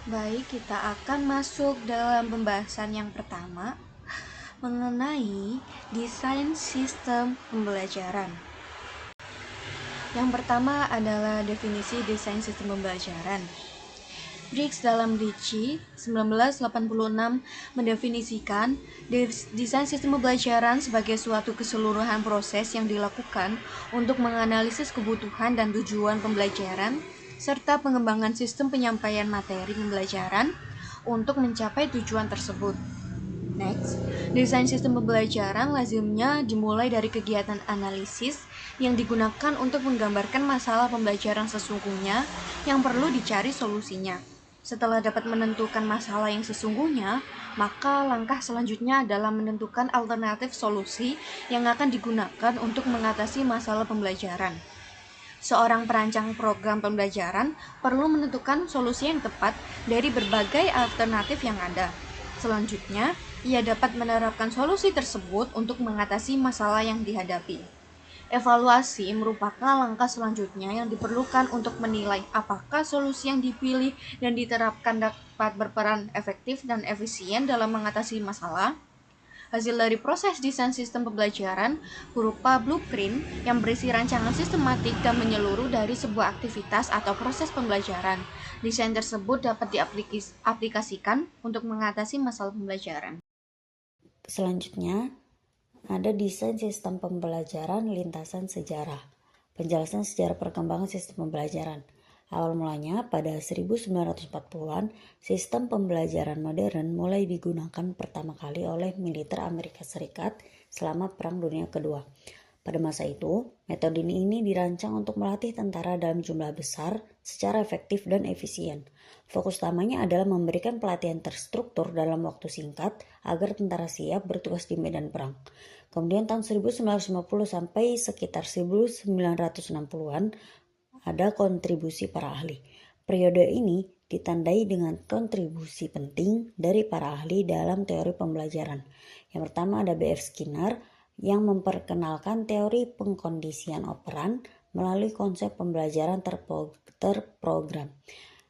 Baik, kita akan masuk dalam pembahasan yang pertama mengenai desain sistem pembelajaran. Yang pertama adalah definisi desain sistem pembelajaran. Briggs dalam Ricci 1986 mendefinisikan desain sistem pembelajaran sebagai suatu keseluruhan proses yang dilakukan untuk menganalisis kebutuhan dan tujuan pembelajaran serta pengembangan sistem penyampaian materi pembelajaran untuk mencapai tujuan tersebut. Next, desain sistem pembelajaran lazimnya dimulai dari kegiatan analisis yang digunakan untuk menggambarkan masalah pembelajaran sesungguhnya yang perlu dicari solusinya. Setelah dapat menentukan masalah yang sesungguhnya, maka langkah selanjutnya adalah menentukan alternatif solusi yang akan digunakan untuk mengatasi masalah pembelajaran. Seorang perancang program pembelajaran perlu menentukan solusi yang tepat dari berbagai alternatif yang ada. Selanjutnya, ia dapat menerapkan solusi tersebut untuk mengatasi masalah yang dihadapi. Evaluasi merupakan langkah selanjutnya yang diperlukan untuk menilai apakah solusi yang dipilih dan diterapkan dapat berperan efektif dan efisien dalam mengatasi masalah. Hasil dari proses desain sistem pembelajaran berupa blueprint yang berisi rancangan sistematik dan menyeluruh dari sebuah aktivitas atau proses pembelajaran. Desain tersebut dapat diaplikasikan untuk mengatasi masalah pembelajaran. Selanjutnya, ada desain sistem pembelajaran lintasan sejarah. Penjelasan sejarah perkembangan sistem pembelajaran. Awal mulanya pada 1940-an, sistem pembelajaran modern mulai digunakan pertama kali oleh militer Amerika Serikat selama Perang Dunia Kedua. Pada masa itu, metode ini dirancang untuk melatih tentara dalam jumlah besar secara efektif dan efisien. Fokus utamanya adalah memberikan pelatihan terstruktur dalam waktu singkat agar tentara siap bertugas di medan perang. Kemudian tahun 1950 sampai sekitar 1960-an ada kontribusi para ahli. Periode ini ditandai dengan kontribusi penting dari para ahli dalam teori pembelajaran. Yang pertama ada B.F. Skinner yang memperkenalkan teori pengkondisian operan melalui konsep pembelajaran terprogram.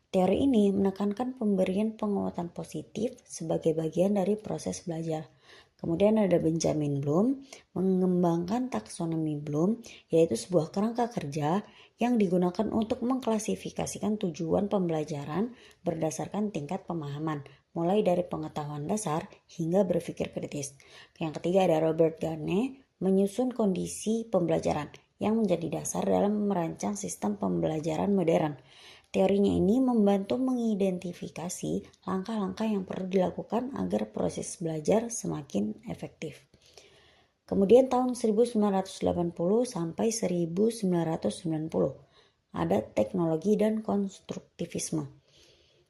Teori ini menekankan pemberian penguatan positif sebagai bagian dari proses belajar. Kemudian ada Benjamin Bloom mengembangkan taksonomi Bloom, yaitu sebuah kerangka kerja yang digunakan untuk mengklasifikasikan tujuan pembelajaran berdasarkan tingkat pemahaman, mulai dari pengetahuan dasar hingga berpikir kritis. Yang ketiga ada Robert Garney menyusun kondisi pembelajaran yang menjadi dasar dalam merancang sistem pembelajaran modern. Teorinya ini membantu mengidentifikasi langkah-langkah yang perlu dilakukan agar proses belajar semakin efektif. Kemudian tahun 1980 sampai 1990 ada teknologi dan konstruktivisme.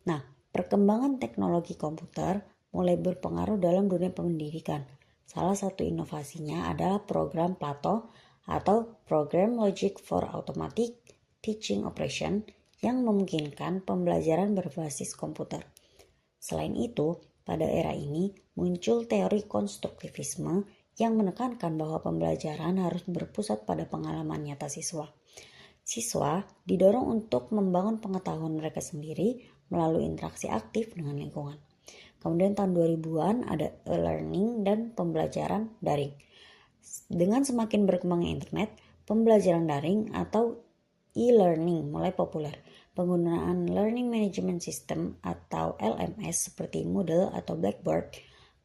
Nah, perkembangan teknologi komputer mulai berpengaruh dalam dunia pendidikan. Salah satu inovasinya adalah program Plato atau Program Logic for Automatic Teaching Operation yang memungkinkan pembelajaran berbasis komputer. Selain itu, pada era ini muncul teori konstruktivisme yang menekankan bahwa pembelajaran harus berpusat pada pengalaman nyata siswa. Siswa didorong untuk membangun pengetahuan mereka sendiri melalui interaksi aktif dengan lingkungan. Kemudian tahun 2000-an ada e-learning dan pembelajaran daring. Dengan semakin berkembangnya internet, pembelajaran daring atau e-learning mulai populer. Penggunaan Learning Management System atau LMS seperti Moodle atau Blackboard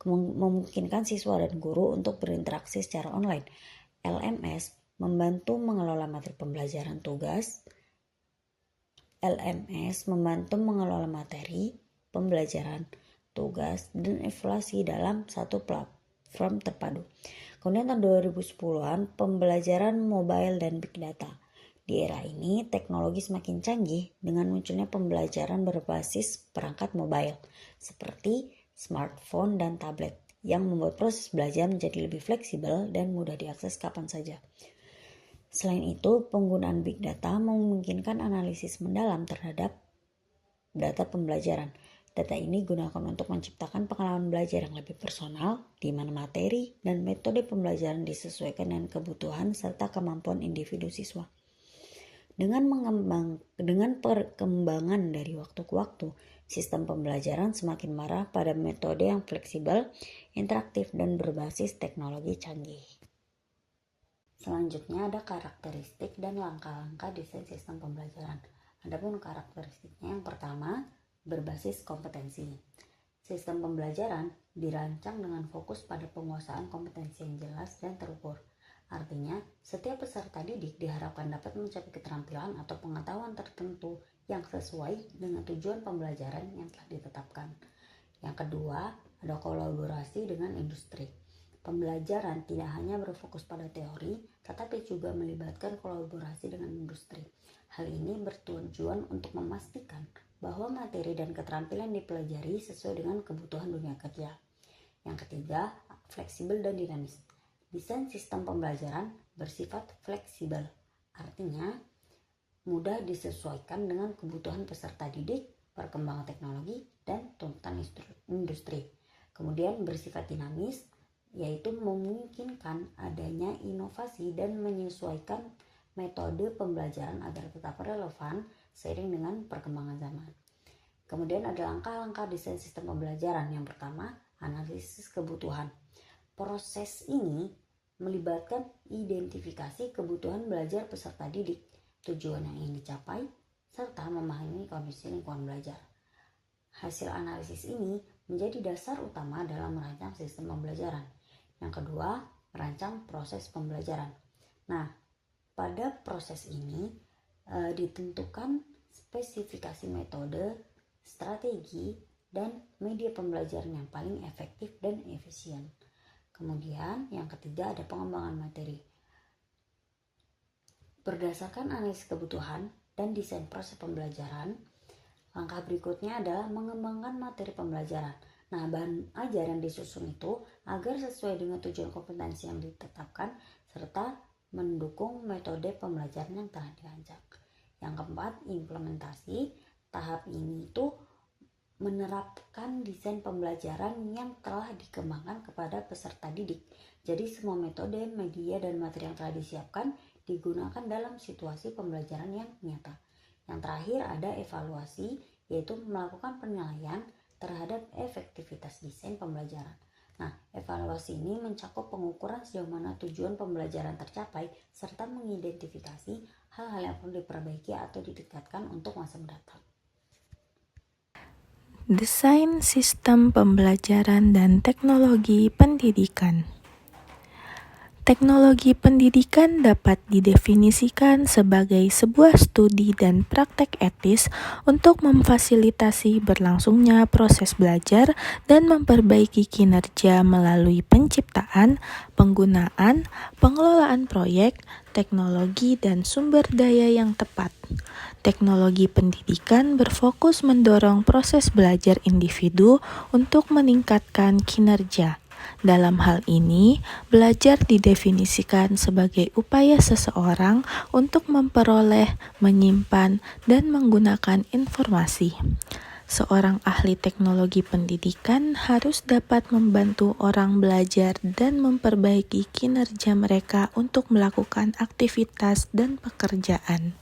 memungkinkan siswa dan guru untuk berinteraksi secara online. LMS membantu mengelola materi pembelajaran tugas. LMS membantu mengelola materi pembelajaran tugas dan evaluasi dalam satu platform terpadu. Kemudian tahun 2010-an pembelajaran mobile dan big data. Di era ini, teknologi semakin canggih dengan munculnya pembelajaran berbasis perangkat mobile seperti smartphone dan tablet yang membuat proses belajar menjadi lebih fleksibel dan mudah diakses kapan saja. Selain itu, penggunaan big data memungkinkan analisis mendalam terhadap data pembelajaran. Data ini digunakan untuk menciptakan pengalaman belajar yang lebih personal, di mana materi dan metode pembelajaran disesuaikan dengan kebutuhan serta kemampuan individu siswa. Dengan perkembangan dari waktu ke waktu, sistem pembelajaran semakin mengarah pada metode yang fleksibel, interaktif, dan berbasis teknologi canggih. Selanjutnya ada karakteristik dan langkah-langkah desain sistem pembelajaran. Adapun karakteristiknya yang pertama, berbasis kompetensi. Sistem pembelajaran dirancang dengan fokus pada penguasaan kompetensi yang jelas dan terukur. Artinya, setiap peserta didik diharapkan dapat mencapai keterampilan atau pengetahuan tertentu yang sesuai dengan tujuan pembelajaran yang telah ditetapkan. Yang kedua, ada kolaborasi dengan industri. Pembelajaran tidak hanya berfokus pada teori, tetapi juga melibatkan kolaborasi dengan industri. Hal ini bertujuan untuk memastikan bahwa materi dan keterampilan dipelajari sesuai dengan kebutuhan dunia kerja. Yang ketiga, fleksibel dan dinamis. Desain sistem pembelajaran bersifat fleksibel, artinya mudah disesuaikan dengan kebutuhan peserta didik, perkembangan teknologi, dan tuntutan industri. Kemudian bersifat dinamis, yaitu memungkinkan adanya inovasi dan menyesuaikan metode pembelajaran agar tetap relevan seiring dengan perkembangan zaman. Kemudian ada langkah-langkah desain sistem pembelajaran. Yang pertama, analisis kebutuhan. Proses ini melibatkan identifikasi kebutuhan belajar peserta didik, tujuan yang ingin dicapai, serta memahami kondisi lingkungan belajar. Hasil analisis ini menjadi dasar utama dalam merancang sistem pembelajaran. Yang kedua, merancang proses pembelajaran. Nah, pada proses ini ditentukan spesifikasi metode, strategi, dan media pembelajaran yang paling efektif dan efisien. Kemudian yang ketiga ada pengembangan materi. Berdasarkan analisis kebutuhan dan desain proses pembelajaran, langkah berikutnya adalah mengembangkan materi pembelajaran. Nah, bahan ajar yang disusun itu agar sesuai dengan tujuan kompetensi yang ditetapkan serta mendukung metode pembelajaran yang telah dirancang. Yang keempat, implementasi. Tahap ini itu menerapkan desain pembelajaran yang telah dikembangkan kepada peserta didik. Jadi semua metode, media, dan materi yang telah disiapkan digunakan dalam situasi pembelajaran yang nyata. Yang terakhir ada evaluasi, yaitu melakukan penilaian terhadap efektivitas desain pembelajaran. Nah, evaluasi ini mencakup pengukuran sejauh mana tujuan pembelajaran tercapai serta mengidentifikasi hal-hal yang perlu diperbaiki atau ditingkatkan untuk masa mendatang. Desain sistem pembelajaran dan teknologi pendidikan. Teknologi pendidikan dapat didefinisikan sebagai sebuah studi dan praktek etis untuk memfasilitasi berlangsungnya proses belajar dan memperbaiki kinerja melalui penciptaan, penggunaan, pengelolaan proyek, teknologi, dan sumber daya yang tepat. Teknologi pendidikan berfokus mendorong proses belajar individu untuk meningkatkan kinerja. Dalam hal ini, belajar didefinisikan sebagai upaya seseorang untuk memperoleh, menyimpan, dan menggunakan informasi. Seorang ahli teknologi pendidikan harus dapat membantu orang belajar dan memperbaiki kinerja mereka untuk melakukan aktivitas dan pekerjaan.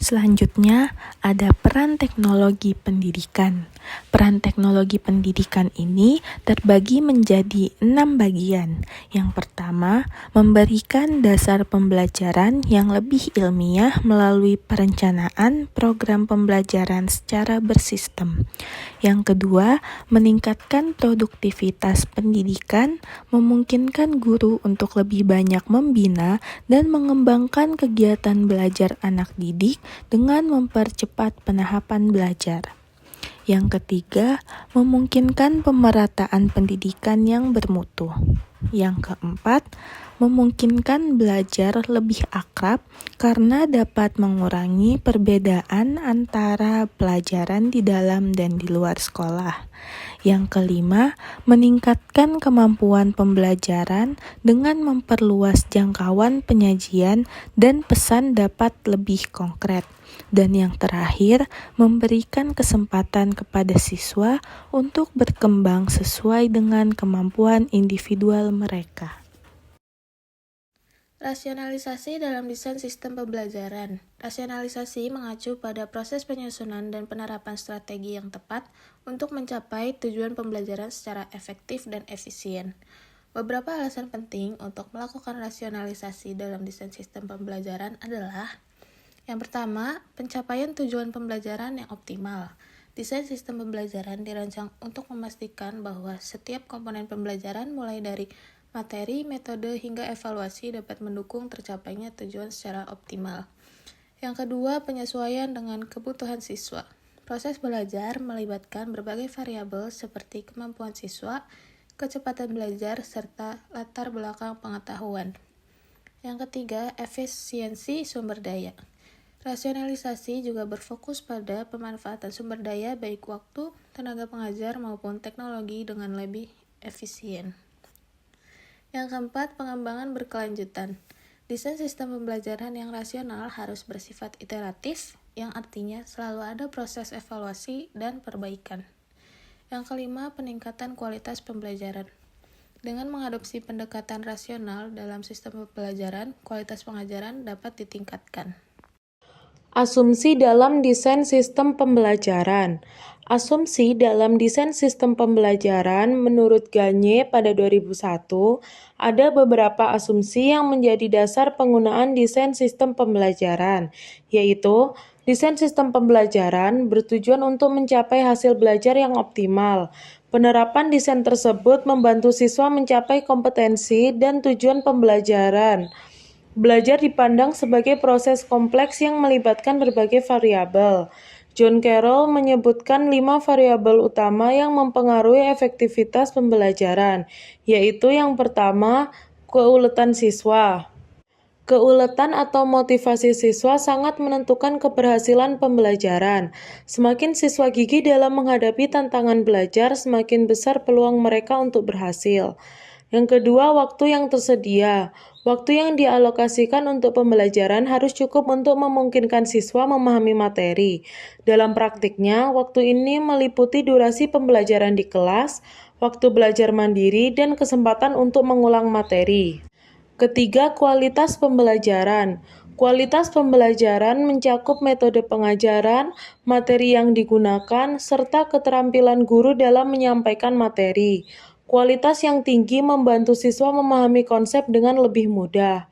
Selanjutnya, ada peran teknologi pendidikan. Peran teknologi pendidikan ini terbagi menjadi 6 bagian. Yang pertama, memberikan dasar pembelajaran yang lebih ilmiah melalui perencanaan program pembelajaran secara bersistem. Yang kedua, meningkatkan produktivitas pendidikan, memungkinkan guru untuk lebih banyak membina dan mengembangkan kegiatan belajar anak didik dengan mempercepat penahapan belajar. Yang ketiga, memungkinkan pemerataan pendidikan yang bermutu. Yang keempat, memungkinkan belajar lebih akrab karena dapat mengurangi perbedaan antara pelajaran di dalam dan di luar sekolah. Yang kelima, meningkatkan kemampuan pembelajaran dengan memperluas jangkauan penyajian dan pesan dapat lebih konkret. Dan yang terakhir, memberikan kesempatan kepada siswa untuk berkembang sesuai dengan kemampuan individual mereka. Rasionalisasi dalam desain sistem pembelajaran. Rasionalisasi mengacu pada proses penyusunan dan penerapan strategi yang tepat untuk mencapai tujuan pembelajaran secara efektif dan efisien. Beberapa alasan penting untuk melakukan rasionalisasi dalam desain sistem pembelajaran adalah: yang pertama, pencapaian tujuan pembelajaran yang optimal. Desain sistem pembelajaran dirancang untuk memastikan bahwa setiap komponen pembelajaran mulai dari materi, metode, hingga evaluasi dapat mendukung tercapainya tujuan secara optimal. Yang kedua, penyesuaian dengan kebutuhan siswa. Proses belajar melibatkan berbagai variabel seperti kemampuan siswa, kecepatan belajar, serta latar belakang pengetahuan. Yang ketiga, efisiensi sumber daya. Rasionalisasi juga berfokus pada pemanfaatan sumber daya baik waktu, tenaga pengajar, maupun teknologi dengan lebih efisien. Yang keempat, pengembangan berkelanjutan. Desain sistem pembelajaran yang rasional harus bersifat iteratif, yang artinya selalu ada proses evaluasi dan perbaikan. Yang kelima, peningkatan kualitas pembelajaran. Dengan mengadopsi pendekatan rasional dalam sistem pembelajaran, kualitas pengajaran dapat ditingkatkan. Asumsi dalam desain sistem pembelajaran. Asumsi dalam desain sistem pembelajaran menurut Gagne pada 2001, ada beberapa asumsi yang menjadi dasar penggunaan desain sistem pembelajaran, yaitu desain sistem pembelajaran bertujuan untuk mencapai hasil belajar yang optimal. Penerapan desain tersebut membantu siswa mencapai kompetensi dan tujuan pembelajaran. Belajar dipandang sebagai proses kompleks yang melibatkan berbagai variabel. John Carroll menyebutkan 5 variabel utama yang mempengaruhi efektivitas pembelajaran, yaitu yang pertama, keuletan siswa. Keuletan atau motivasi siswa sangat menentukan keberhasilan pembelajaran. Semakin siswa gigih dalam menghadapi tantangan belajar, semakin besar peluang mereka untuk berhasil. Yang kedua, waktu yang tersedia. Waktu yang dialokasikan untuk pembelajaran harus cukup untuk memungkinkan siswa memahami materi. Dalam praktiknya, waktu ini meliputi durasi pembelajaran di kelas, waktu belajar mandiri, dan kesempatan untuk mengulang materi. Ketiga, kualitas pembelajaran. Kualitas pembelajaran mencakup metode pengajaran, materi yang digunakan, serta keterampilan guru dalam menyampaikan materi. Kualitas yang tinggi membantu siswa memahami konsep dengan lebih mudah.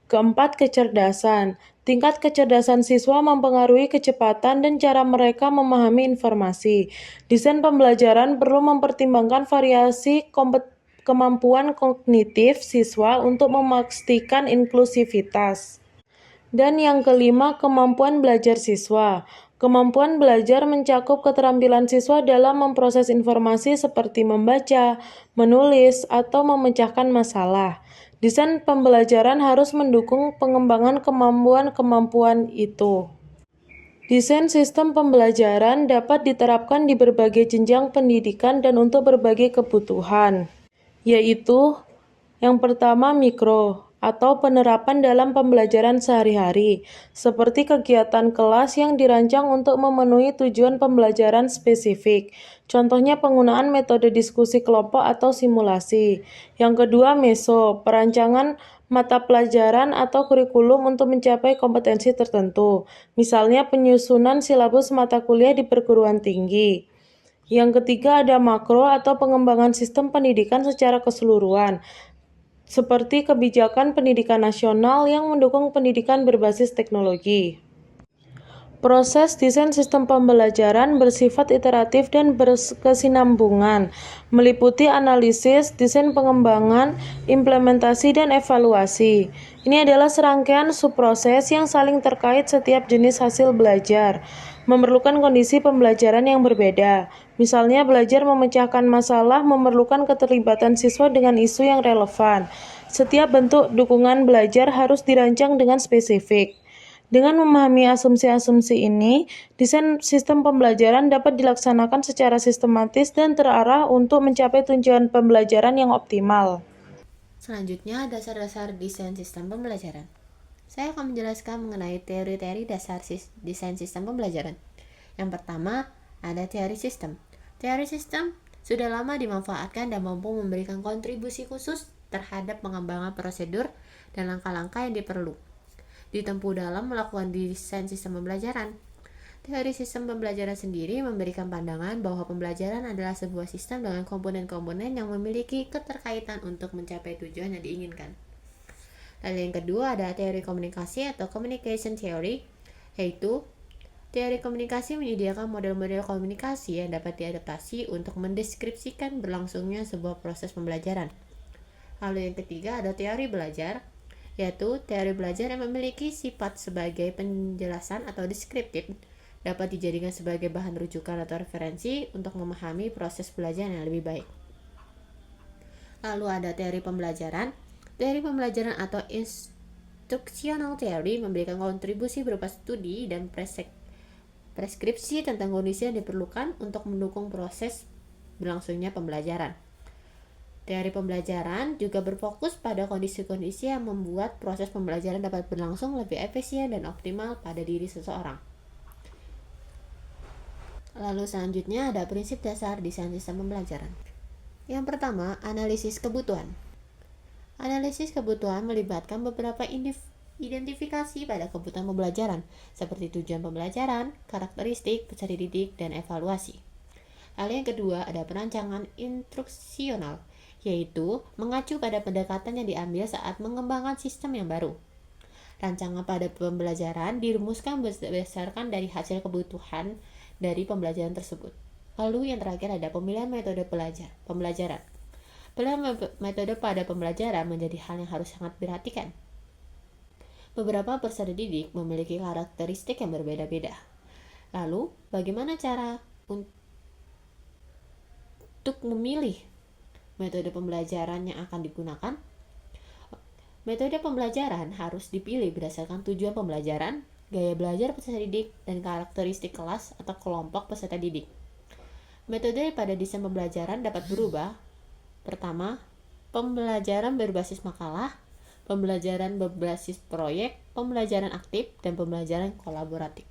Keempat, kecerdasan. Tingkat kecerdasan siswa mempengaruhi kecepatan dan cara mereka memahami informasi. Desain pembelajaran perlu mempertimbangkan variasi kemampuan kognitif siswa untuk memastikan inklusivitas. Dan yang kelima, kemampuan belajar siswa. Kemampuan belajar mencakup keterampilan siswa dalam memproses informasi seperti membaca, menulis, atau memecahkan masalah. Desain pembelajaran harus mendukung pengembangan kemampuan-kemampuan itu. Desain sistem pembelajaran dapat diterapkan di berbagai jenjang pendidikan dan untuk berbagai kebutuhan, yaitu yang pertama, mikro atau penerapan dalam pembelajaran sehari-hari, seperti kegiatan kelas yang dirancang untuk memenuhi tujuan pembelajaran spesifik. Contohnya penggunaan metode diskusi kelompok atau simulasi. Yang kedua, meso, perancangan mata pelajaran atau kurikulum untuk mencapai kompetensi tertentu, misalnya penyusunan silabus mata kuliah di perguruan tinggi. Yang ketiga, ada makro atau pengembangan sistem pendidikan secara keseluruhan, seperti kebijakan pendidikan nasional yang mendukung pendidikan berbasis teknologi. Proses desain sistem pembelajaran bersifat iteratif dan berkesinambungan, meliputi analisis, desain pengembangan, implementasi, dan evaluasi. Ini adalah serangkaian subproses yang saling terkait setiap jenis hasil belajar, memerlukan kondisi pembelajaran yang berbeda. Misalnya, belajar memecahkan masalah memerlukan keterlibatan siswa dengan isu yang relevan. Setiap bentuk dukungan belajar harus dirancang dengan spesifik. Dengan memahami asumsi-asumsi ini, desain sistem pembelajaran dapat dilaksanakan secara sistematis dan terarah untuk mencapai tujuan pembelajaran yang optimal. Selanjutnya, dasar-dasar desain sistem pembelajaran. Saya akan menjelaskan mengenai teori-teori dasar desain sistem pembelajaran. Yang pertama, ada teori sistem. Teori sistem sudah lama dimanfaatkan dan mampu memberikan kontribusi khusus terhadap pengembangan prosedur dan langkah-langkah yang ditempuh dalam melakukan desain sistem pembelajaran. Teori sistem pembelajaran sendiri memberikan pandangan bahwa pembelajaran adalah sebuah sistem dengan komponen-komponen yang memiliki keterkaitan untuk mencapai tujuan yang diinginkan. Lalu yang kedua ada teori komunikasi atau communication theory, yaitu teori komunikasi menyediakan model-model komunikasi yang dapat diadaptasi untuk mendeskripsikan berlangsungnya sebuah proses pembelajaran. Lalu yang ketiga ada teori belajar, yaitu teori belajar yang memiliki sifat sebagai penjelasan atau deskriptif, dapat dijadikan sebagai bahan rujukan atau referensi untuk memahami proses belajar yang lebih baik. Lalu ada teori pembelajaran. Teori pembelajaran atau instructional theory memberikan kontribusi berupa studi dan preskripsi tentang kondisi yang diperlukan untuk mendukung proses berlangsungnya pembelajaran. Teori pembelajaran juga berfokus pada kondisi-kondisi yang membuat proses pembelajaran dapat berlangsung lebih efisien dan optimal pada diri seseorang. Lalu selanjutnya ada prinsip dasar desain sistem pembelajaran. Yang pertama, analisis kebutuhan. Analisis kebutuhan melibatkan beberapa identifikasi pada kebutuhan pembelajaran, seperti tujuan pembelajaran, karakteristik peserta didik, dan evaluasi. Lalu yang kedua ada perancangan instruksional, yaitu mengacu pada pendekatan yang diambil saat mengembangkan sistem yang baru. Rancangan pada pembelajaran dirumuskan berdasarkan dari hasil kebutuhan dari pembelajaran tersebut. Lalu yang terakhir ada pemilihan metode pembelajaran. Pilihan metode pada pembelajaran menjadi hal yang harus sangat diperhatikan. Beberapa peserta didik memiliki karakteristik yang berbeda-beda. Lalu, bagaimana cara untuk memilih metode pembelajaran yang akan digunakan? Metode pembelajaran harus dipilih berdasarkan tujuan pembelajaran, gaya belajar peserta didik, dan karakteristik kelas atau kelompok peserta didik. Metode pada desain pembelajaran dapat berubah. Pertama, pembelajaran berbasis makalah, pembelajaran berbasis proyek, pembelajaran aktif, dan pembelajaran kolaboratif.